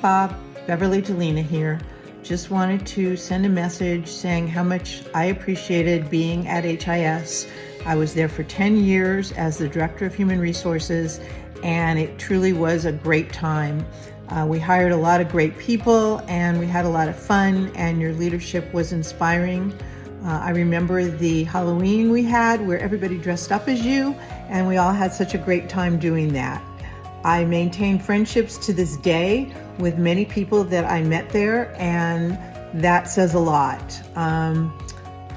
Bob, Beverly Delina here. Just wanted to send a message saying how much I appreciated being at HIS. I was there for 10 years as the Director of Human Resources, and it truly was a great time. We hired a lot of great people, and we had a lot of fun, and your leadership was inspiring. I remember the Halloween we had where everybody dressed up as you, and we all had such a great time doing that. I maintain friendships to this day with many people that I met there, and that says a lot.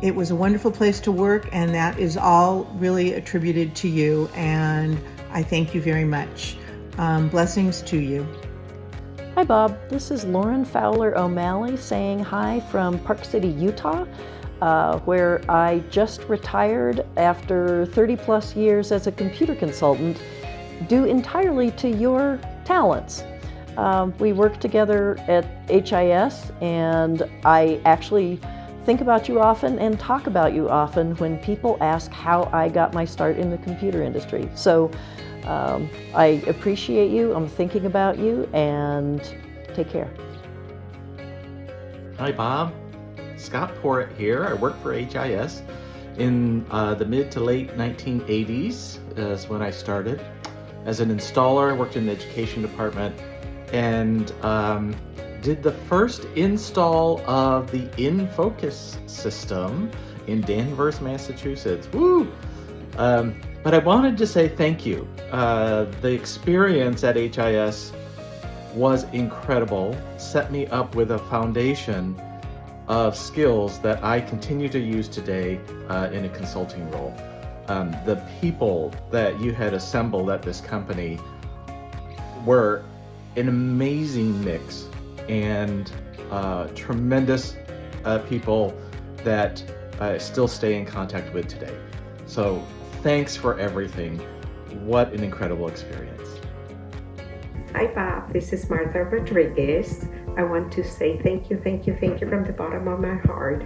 It was a wonderful place to work, and that is all really attributed to you, and I thank you very much. Blessings to you. Hi Bob, this is Lauren Fowler O'Malley saying hi from Park City, Utah, where I just retired after 30 plus years as a computer consultant, due entirely to your talents. We work together at HIS, and I actually think about you often and talk about you often when people ask how I got my start in the computer industry. So I appreciate you, I'm thinking about you, and take care. Hi Bob, Scott Porritt here. I work for HIS. In the mid to late 1980s is when I started. As an installer, I worked in the education department and did the first install of the InFocus system in Danvers, Massachusetts. Woo! But I wanted to say thank you. The experience at HIS was incredible, set me up with a foundation of skills that I continue to use today in a consulting role. The people that you had assembled at this company were an amazing mix and tremendous people that I still stay in contact with today. So thanks for everything. What an incredible experience. Hi Bob, this is Martha Rodriguez. I want to say thank you from the bottom of my heart.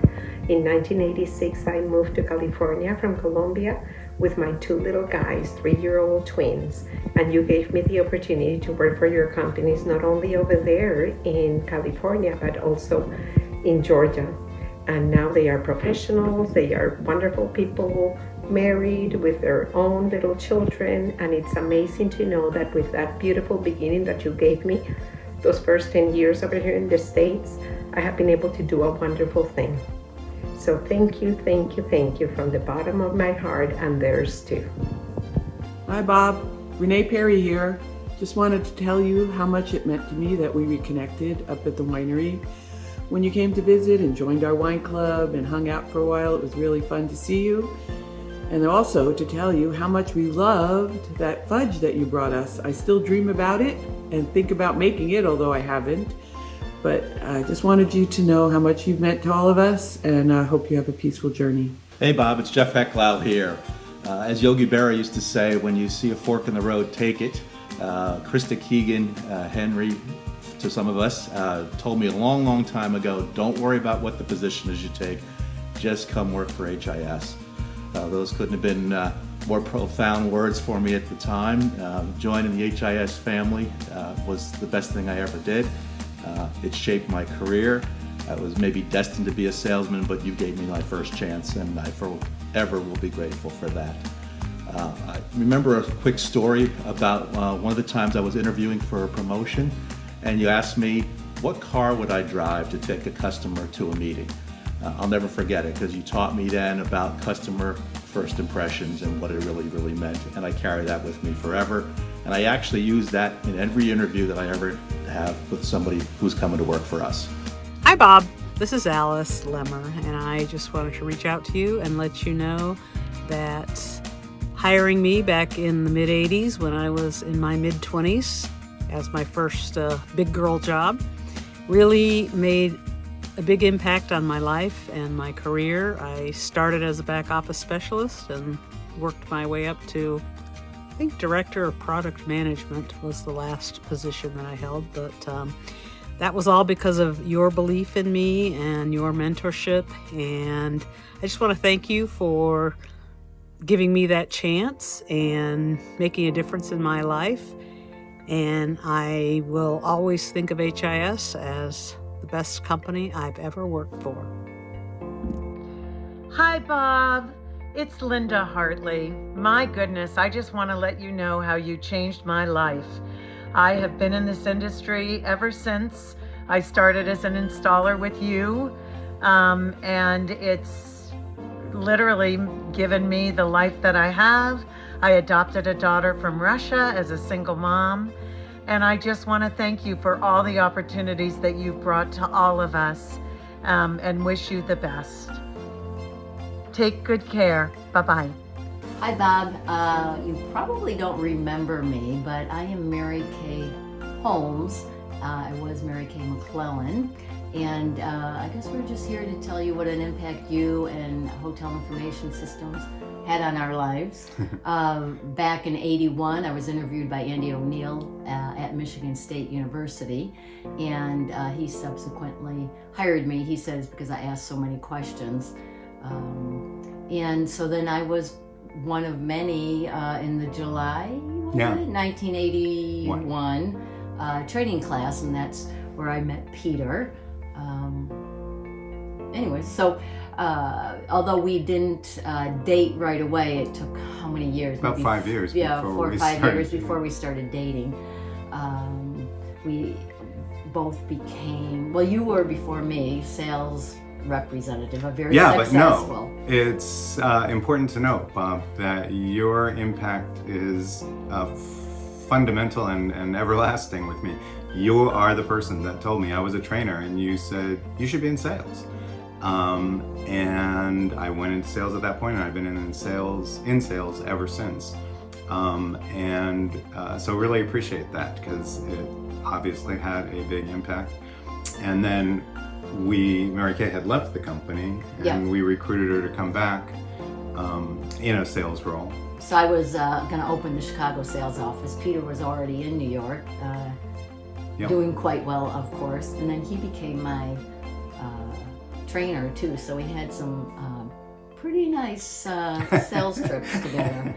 In 1986, I moved to California from Colombia with my two little guys, 3-year-old twins. And you gave me the opportunity to work for your companies, not only over there in California, but also in Georgia. And now they are professionals, they are wonderful people, married with their own little children. And it's amazing to know that with that beautiful beginning that you gave me, those first 10 years over here in the States, I have been able to do a wonderful thing. So thank you from the bottom of my heart, and theirs too. Hi Bob, Renee Perry here. Just wanted to tell you how much it meant to me that we reconnected up at the winery. When you came to visit and joined our wine club and hung out for a while, it was really fun to see you. And also to tell you how much we loved that fudge that you brought us. I still dream about it and think about making it, although I haven't. But I just wanted you to know how much you've meant to all of us, and I hope you have a peaceful journey. Hey Bob, it's Jeff Hecklau here. As Yogi Berra used to say, when you see a fork in the road, take it. Krista Keegan, Henry, to some of us, told me a long time ago, don't worry about what the position is you take, just come work for HIS. Those couldn't have been more profound words for me at the time. Joining the HIS family was the best thing I ever did. It shaped my career. I was maybe destined to be a salesman, but you gave me my first chance, and I forever will be grateful for that. I remember a quick story about one of the times I was interviewing for a promotion, and you asked me, what car would I drive to take a customer to a meeting? I'll never forget it, because you taught me then about customer first impressions and what it really meant, and I carry that with me forever. And I actually use that in every interview that I ever have with somebody who's coming to work for us. Hi Bob, this is Alice Lemmer, and I just wanted to reach out to you and let you know that hiring me back in the mid-'80s when I was in my mid-20s as my first big girl job really made a big impact on my life and my career. I started as a back office specialist and worked my way up to, I think, director of product management was the last position that I held, but that was all because of your belief in me and your mentorship, and I just want to thank you for giving me that chance and making a difference in my life. and I will always think of HIS as the best company I've ever worked for. Hi, Bob. It's Linda Hartley. My goodness, I just want to let you know how you changed my life. I have been in this industry ever since I started as an installer with you, and it's literally given me the life that I have. I adopted a daughter from Russia as a single mom, and I just want to thank you for all the opportunities that you've brought to all of us, and wish you the best. Take good care. Bye-bye. Hi, Bob. You probably don't remember me, but I am Mary Kay Holmes. I was Mary Kay McClellan, and I guess we're just here to tell you what an impact you and Hotel Information Systems had on our lives. Back in '81, I was interviewed by Andy O'Neill at Michigan State University, and he subsequently hired me, he says, because I asked so many questions. And so then I was one of many in the July 1981 training class, and that's where I met Peter. Anyway, so although we didn't date right away, it took how many years? About 5 years. Yeah, before 4 or we 5 started. years before we started dating. We both became, well, you were before me, sales representative, a very successful. But no, it's important to note, Bob, that your impact is fundamental and everlasting with me. You are the person that told me I was a trainer, and you said you should be in sales. And I went into sales at that point, and I've been in sales ever since. So really appreciate that, because it obviously had a big impact. And then Mary Kay had left the company, and we recruited her to come back in a sales role. So I was going to open the Chicago sales office. Peter was already in New York, doing quite well, of course. And then he became my trainer too. So we had some pretty nice sales trips together,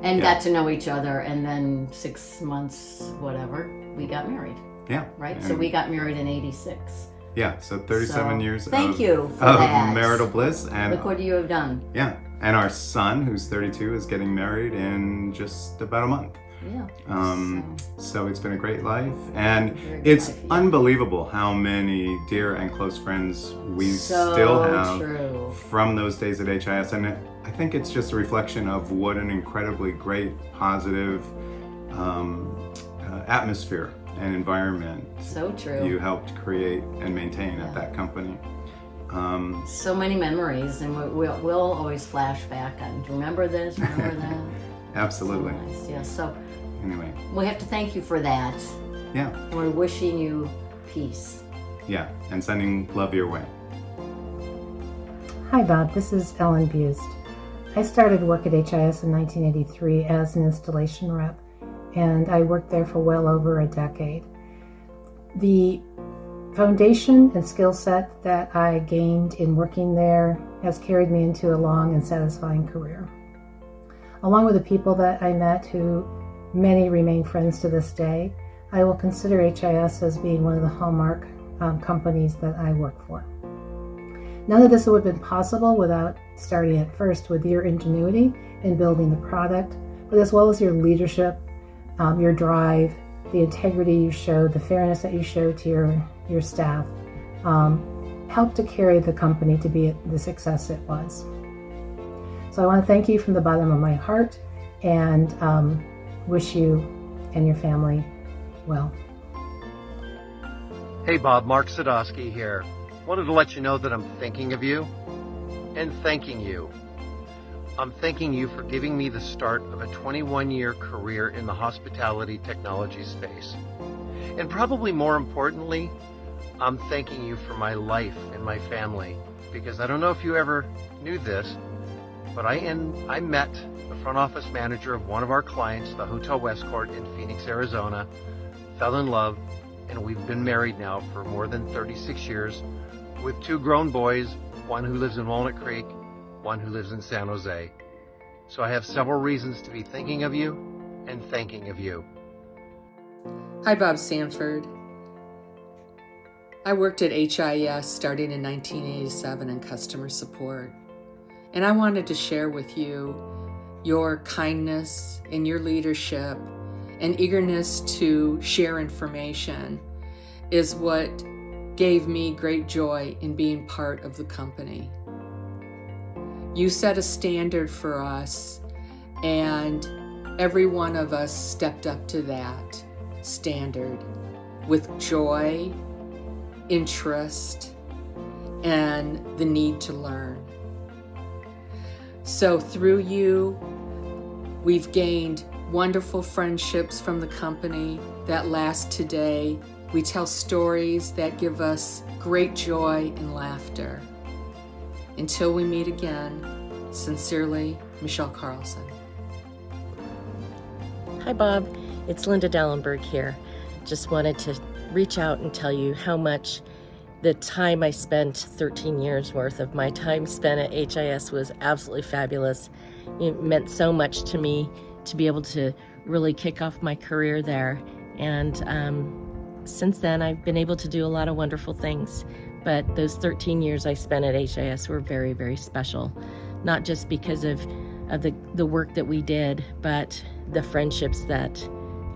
and got to know each other. And then 6 months, whatever, we got married. Yeah. Right. So we got married in '86. Yeah, so 37 years thank you for of that. marital bliss. And look what you have done. Yeah, and our son, who's 32, is getting married in just about a month. Yeah. So it's been a great life, and it's unbelievable how many dear and close friends we still have from those days at HIS, and I think it's just a reflection of what an incredibly great, positive atmosphere and environment you helped create and maintain at that company. So many memories, and we'll always flash back on, remember this, remember that. Absolutely. So nice. Yeah, so anyway, we have to thank you for that. Yeah. And we're wishing you peace. Yeah, and sending love your way. Hi Bob, this is Ellen Bust. I started work at HIS in 1983 as an installation rep, and I worked there for well over a decade. The foundation and skill set that I gained in working there has carried me into a long and satisfying career. Along with the people that I met, who many remain friends to this day, I will consider HIS as being one of the hallmark companies that I work for. None of this would have been possible without starting at first with your ingenuity in building the product, but as well as your leadership, your drive, the integrity you showed, the fairness that you showed to your staff, helped to carry the company to be the success it was. So I want to thank you from the bottom of my heart, and wish you and your family well. Hey Bob, Mark Sadowski here. Wanted to let you know that I'm thinking of you and thanking you. I'm thanking you for giving me the start of a 21-year career in the hospitality technology space. And probably more importantly, I'm thanking you for my life and my family, because I don't know if you ever knew this, but I met the front office manager of one of our clients, the Hotel Westcourt in Phoenix, Arizona, fell in love, and we've been married now for more than 36 years with 2 grown boys, one who lives in Walnut Creek, one who lives in San Jose. So I have several reasons to be thinking of you and thanking of you. Hi, Bob Sanford. I worked at HIS starting in 1987 in customer support, and I wanted to share with you your kindness and your leadership and eagerness to share information is what gave me great joy in being part of the company. You set a standard for us, and every one of us stepped up to that standard with joy, interest, and the need to learn. So through you, we've gained wonderful friendships from the company that last today. We tell stories that give us great joy and laughter. Until we meet again, sincerely, Michelle Carlson. Hi, Bob. It's Linda Dallenberg here. Just wanted to reach out and tell you how much the time I spent, 13 years worth of my time spent at HIS, was absolutely fabulous. It meant so much to me to be able to really kick off my career there. And since then, I've been able to do a lot of wonderful things. But those 13 years I spent at HIS were very, very special. Not just because of the work that we did, but the friendships that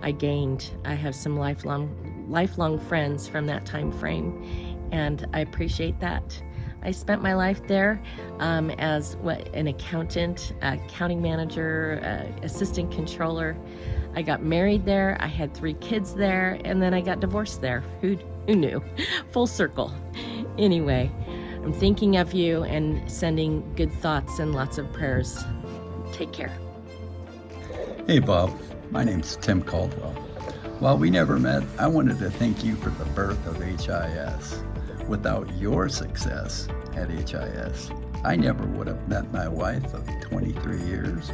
I gained. I have some lifelong friends from that time frame, and I appreciate that. I spent my life there as an accountant, accounting manager, assistant controller. I got married there, I had 3 kids there, and then I got divorced there. Who knew? Full circle. Anyway, I'm thinking of you and sending good thoughts and lots of prayers. Take care. Hey Bob, my name's Tim Caldwell. While we never met, I wanted to thank you for the birth of HIS. Without your success at HIS, I never would have met my wife of 23 years,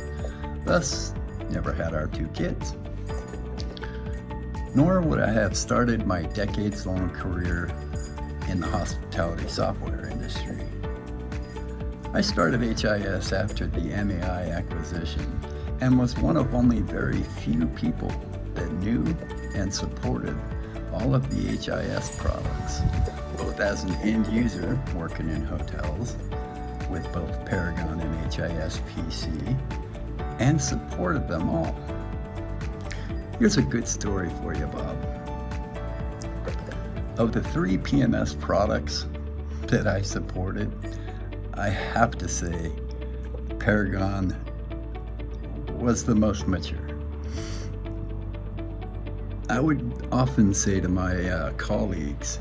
thus never had our 2 kids. Nor would I have started my decades-long career in the hospitality software industry. I started HIS after the MAI acquisition and was one of only very few people that knew and supported all of the HIS products, both as an end user working in hotels with both Paragon and HIS PC, and supported them all. Here's a good story for you, Bob. Of the 3 PMS products that I supported, I have to say Paragon was the most mature. I would often say to my colleagues,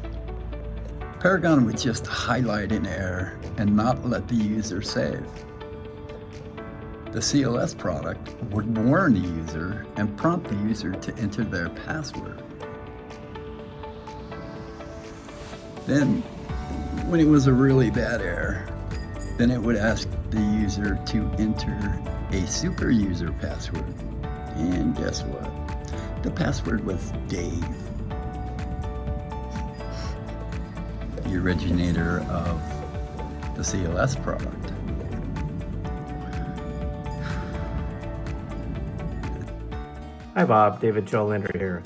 Paragon would just highlight an error and not let the user save. The CLS product would warn the user and prompt the user to enter their password. Then, when it was a really bad error, then it would ask the user to enter a super user password. And guess what? The password was Dave, the originator of the CLS product. Hi Bob, David Jolinder here.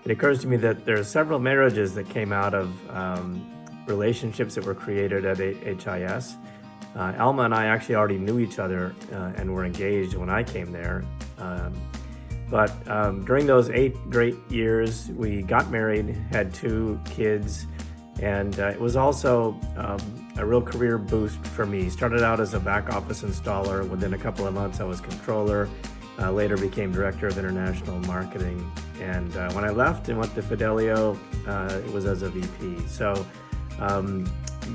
It occurs to me that there are several marriages that came out of relationships that were created at HIS. Alma and I actually already knew each other and were engaged when I came there. But during those 8 great years, we got married, had 2 kids, and it was also a real career boost for me. Started out as a back office installer. Within a couple of months, I was controller. Later became director of international marketing. And when I left and went to Fidelio, it was as a VP. So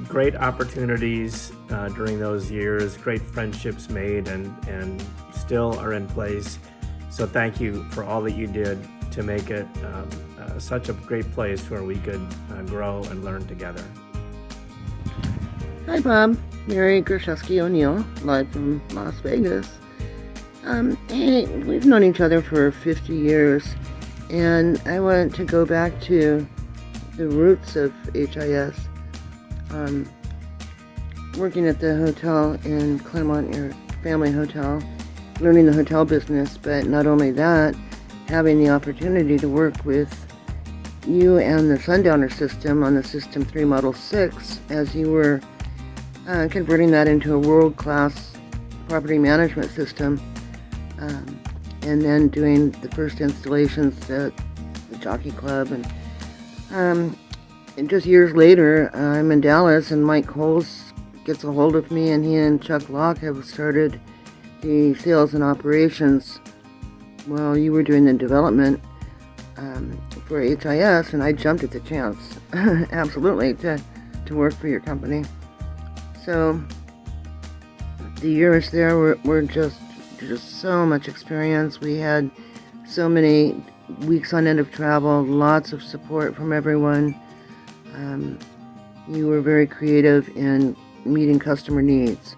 great opportunities during those years, great friendships made and still are in place. So thank you for all that you did to make it such a great place where we could grow and learn together. Hi Bob, Mary Grishowski O'Neill, live from Las Vegas. Hey, we've known each other for 50 years, and I wanted to go back to the roots of HIS. Working at the hotel in Claremont, your family hotel, learning the hotel business, but not only that, having the opportunity to work with you and the Sundowner system on the System 3 Model 6 as you were converting that into a world-class property management system, and then doing the first installations at the Jockey Club. And just years later, I'm in Dallas, and Mike Coles gets a hold of me, and he and Chuck Locke have started the sales and operations while you were doing the development for HIS, and I jumped at the chance, absolutely, to work for your company. So the years there were just so much experience. We had so many weeks on end of travel, lots of support from everyone. You were very creative in meeting customer needs.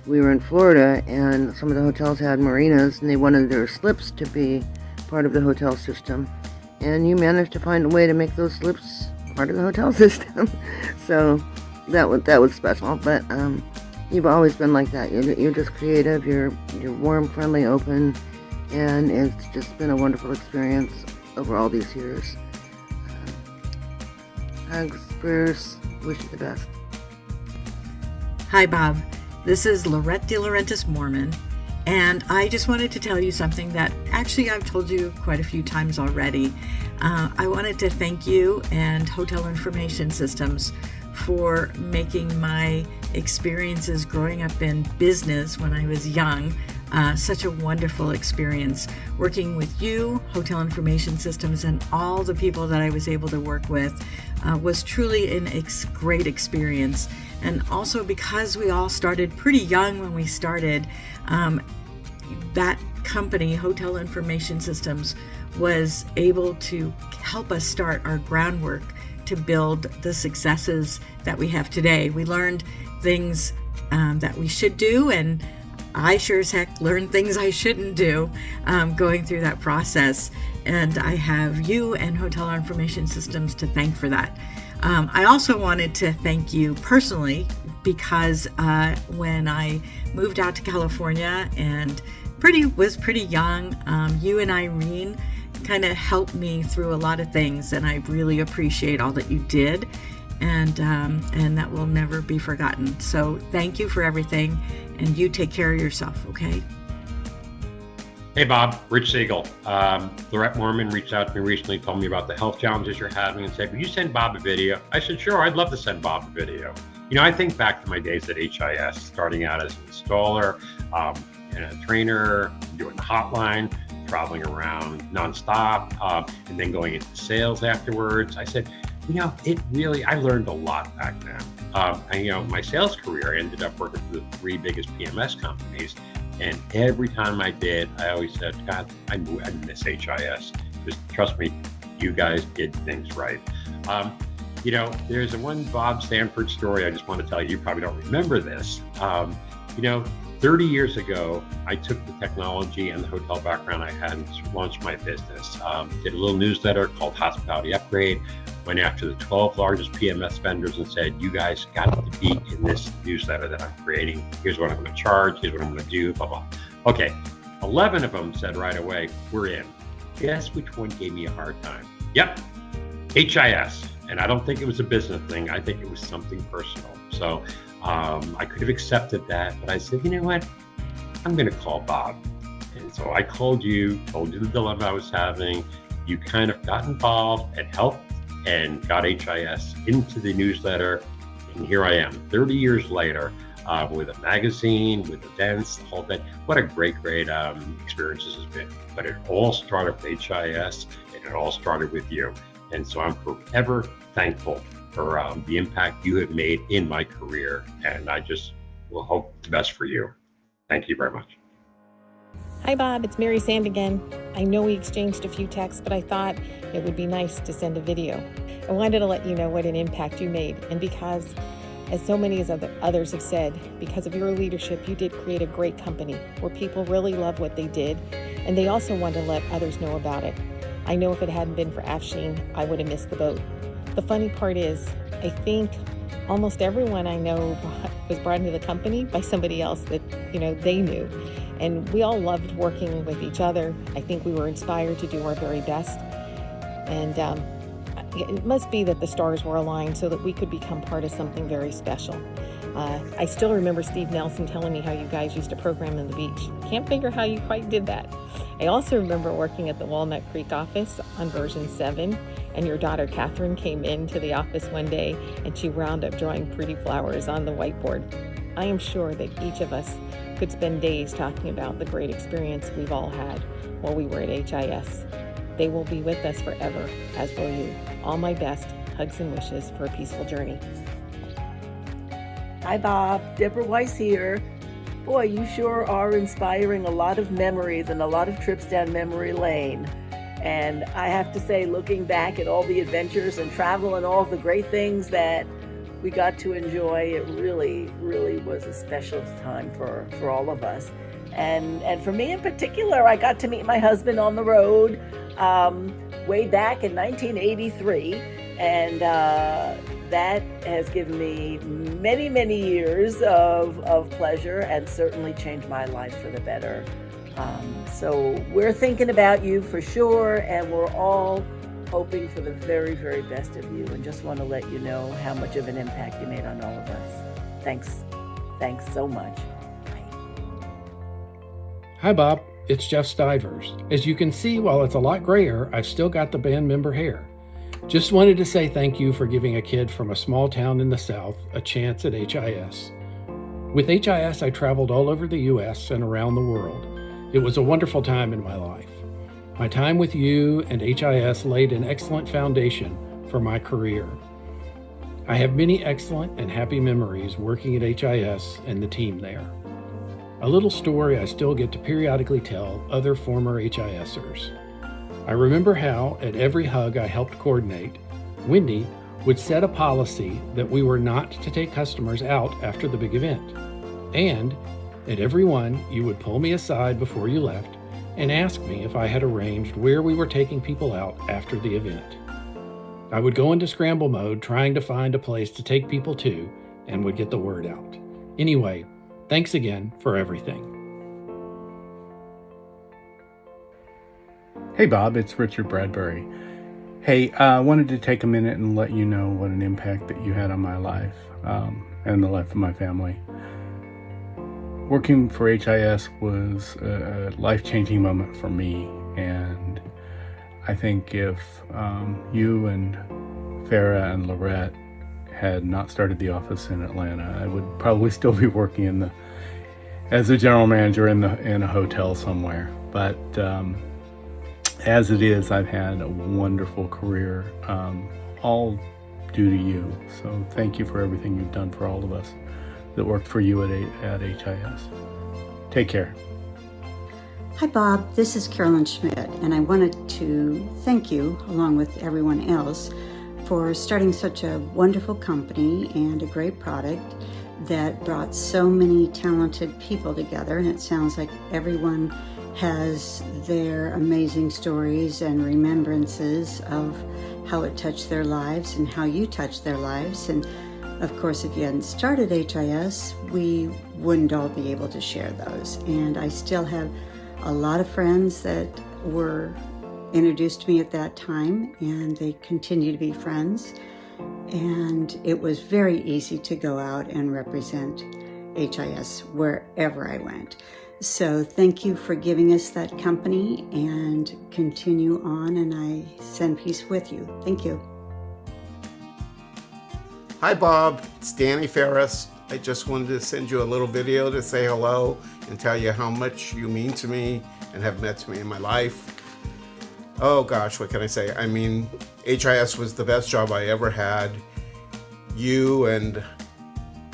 We were in Florida, and some of the hotels had marinas, and they wanted their slips to be part of the hotel system. And you managed to find a way to make those slips part of the hotel system. So that was special. But you've always been like that. You're just creative. You're warm, friendly, open, and it's just been a wonderful experience over all these years. Hugs, prayers, wish you the best. Hi, Bob. This is Lorette De Laurentiis Mormon, and I just wanted to tell you something that actually I've told you quite a few times already. I wanted to thank you and Hotel Information Systems for making my experiences growing up in business when I was young such a wonderful experience. Working with you, Hotel Information Systems, and all the people that I was able to work with was truly a great experience. And also because we all started pretty young when we started, that company, Hotel Information Systems, was able to help us start our groundwork to build the successes that we have today. We learned things that we should do, and I sure as heck learned things I shouldn't do going through that process. And I have you and Hotel Information Systems to thank for that. I also wanted to thank you personally because when I moved out to California and was pretty young, you and Irene kind of helped me through a lot of things, and I really appreciate all that you did, and that will never be forgotten. So thank you for everything, and you take care of yourself, okay? Hey Bob, Rich Siegel. Lorette Mormon reached out to me recently, told me about the health challenges you're having, and said, "Would you send Bob a video?" I said, "Sure, I'd love to send Bob a video." You know, I think back to my days at HIS, starting out as an installer, and a trainer, doing the hotline, traveling around nonstop, and then going into sales afterwards. I said, you know, I learned a lot back then. And, you know, my sales career, I ended up working for the 3 biggest PMS companies. And every time I did, I always said, God, I miss HIS. Just trust me, you guys did things right. You know, there's one Bob Sanford story I just want to tell you. You probably don't remember this. You know, 30 years ago, I took the technology and the hotel background I had and launched my business. Did a little newsletter called Hospitality Upgrade, went after the 12 largest PMS vendors and said, you guys got to be in this newsletter that I'm creating. Here's what I'm going to charge. Here's what I'm going to do, blah, blah. Okay, 11 of them said right away, we're in. Guess which one gave me a hard time? Yep, HIS. And I don't think it was a business thing. I think it was something personal. So I could have accepted that, but I said, you know what? I'm going to call Bob. And so I called you, told you the dilemma I was having. You kind of got involved and helped and got HIS into the newsletter. And here I am, 30 years later, with a magazine, with events, the whole thing. What a great experience this has been. But it all started with HIS, and it all started with you. And so I'm forever thankful for the impact you have made in my career. And I just will hope the best for you. Thank you very much. Hi, Bob. It's Mary Sand again. I know we exchanged a few texts, but I thought it would be nice to send a video. I wanted to let you know what an impact you made. And because, as so many as others have said, because of your leadership, you did create a great company where people really love what they did. And they also want to let others know about it. I know if it hadn't been for Afshin, I would have missed the boat. The funny part is, I think almost everyone I know was brought into the company by somebody else that, they knew. And we all loved working with each other. I think we were inspired to do our very best. And it must be that the stars were aligned so that we could become part of something very special. I still remember Steve Nelson telling me how you guys used to program in the beach. Can't figure how you quite did that. I also remember working at the Walnut Creek office on version 7, and your daughter Catherine came into the office one day and she wound up drawing pretty flowers on the whiteboard. I am sure that each of us could spend days talking about the great experience we've all had while we were at HIS. They will be with us forever, as will you. All my best, hugs and wishes for a peaceful journey. Hi Bob, Deborah Weiss here. Boy, you sure are inspiring a lot of memories and a lot of trips down memory lane. And I have to say, looking back at all the adventures and travel and all the great things that we got to enjoy, it really, really was a special time for all of us. And for me in particular, I got to meet my husband on the road way back in 1983. And that has given me many, many years of pleasure and certainly changed my life for the better. So we're thinking about you for sure, and we're all hoping for the very, very best of you, and just want to let you know how much of an impact you made on all of us. Thanks. Thanks so much. Hi Bob, it's Jeff Stivers. As you can see, while it's a lot grayer, I've still got the band member hair. Just wanted to say thank you for giving a kid from a small town in the South a chance at HIS. With HIS, I traveled all over the U.S. and around the world. It was a wonderful time in my life. My time with you and HIS laid an excellent foundation for my career. I have many excellent and happy memories working at HIS and the team there. A little story I still get to periodically tell other former HISers. I remember how, at every hug I helped coordinate, Wendy would set a policy that we were not to take customers out after the big event. And at every one, you would pull me aside before you left and ask me if I had arranged where we were taking people out after the event. I would go into scramble mode trying to find a place to take people to and would get the word out. Anyway, thanks again for everything. Hey Bob, it's Richard Bradbury. Hey, I wanted to take a minute and let you know what an impact that you had on my life and the life of my family. Working for HIS was a life-changing moment for me, and I think if you and Farah and Lorette had not started the office in Atlanta, I would probably still be working as a general manager in a hotel somewhere. But as it is, I've had a wonderful career, all due to you. So thank you for everything you've done for all of us that worked for you at HIS. Take care. Hi Bob, this is Carolyn Schmidt, and I wanted to thank you, along with everyone else, for starting such a wonderful company and a great product that brought so many talented people together. And it sounds like everyone has their amazing stories and remembrances of how it touched their lives and how you touched their lives. And of course, if you hadn't started HIS, we wouldn't all be able to share those. And I still have a lot of friends that were introduced to me at that time, and they continue to be friends. And it was very easy to go out and represent HIS wherever I went. So thank you for giving us that company, and continue on, and I send peace with you. Thank you. Hi Bob, it's Danny Ferris. I just wanted to send you a little video to say hello and tell you how much you mean to me and have meant to me in my life. Oh gosh, what can I say? I mean, HIS was the best job I ever had. You and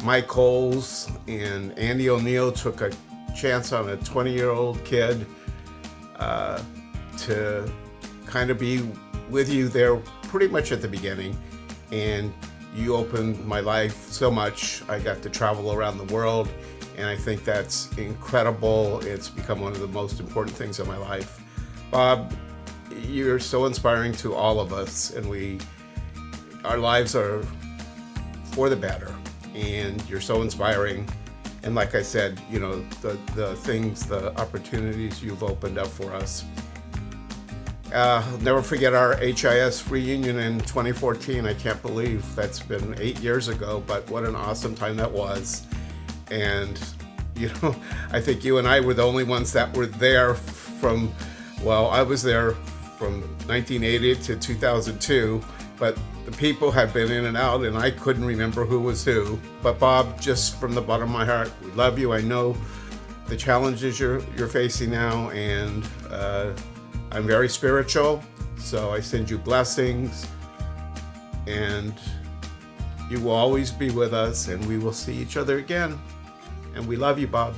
Mike Coles and Andy O'Neill took a chance on a 20-year-old kid to kind of be with you there pretty much at the beginning. And you opened my life so much. I got to travel around the world, and I think that's incredible. It's become one of the most important things in my life. Bob, you're so inspiring to all of us, and our lives are for the better. And you're so inspiring. And like I said, you know, the things, the opportunities you've opened up for us. I'll never forget our HIS reunion in 2014. I can't believe that's been 8 years ago, but what an awesome time that was. And, you know, I think you and I were the only ones that were there from, well, I was there from 1980 to 2002, but the people have been in and out, and I couldn't remember who was who. But Bob, just from the bottom of my heart, we love you. I know the challenges you're facing now, and I'm very spiritual, so I send you blessings, and you will always be with us, and we will see each other again. And we love you, Bob.